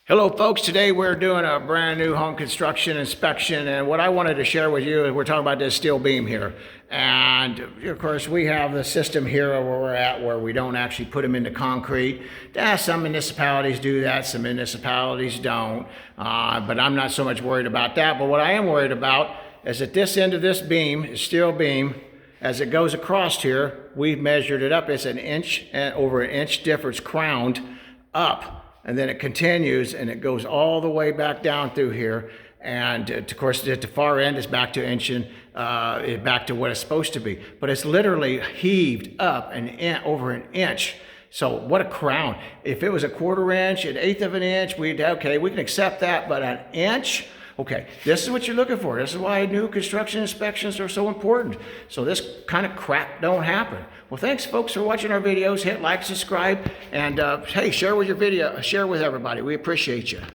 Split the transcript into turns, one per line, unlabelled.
Hello folks, today we're doing a brand new home construction inspection, and what I wanted to share with you is we're talking about this steel beam here. And of course we have the system here where we're at where we don't actually put them into concrete. Some municipalities do that, some municipalities don't, but I'm not so much worried about that. But what I am worried about is at this end of this beam, steel beam, as it goes across here, we've measured it up. It's an inch, over an inch difference crowned up. And then it continues and it goes all the way back down through here. And of course, at the far end, it's back to inching, back to what it's supposed to be. But it's literally heaved up over an inch. So what a crown. If it was a 1/4 inch, an 1/8 of an inch, we can accept that. But an inch? Okay, this is what you're looking for. This is why new construction inspections are so important. So this kind of crap don't happen. Well, thanks folks for watching our videos. Hit like, subscribe, and hey, share with everybody. We appreciate you.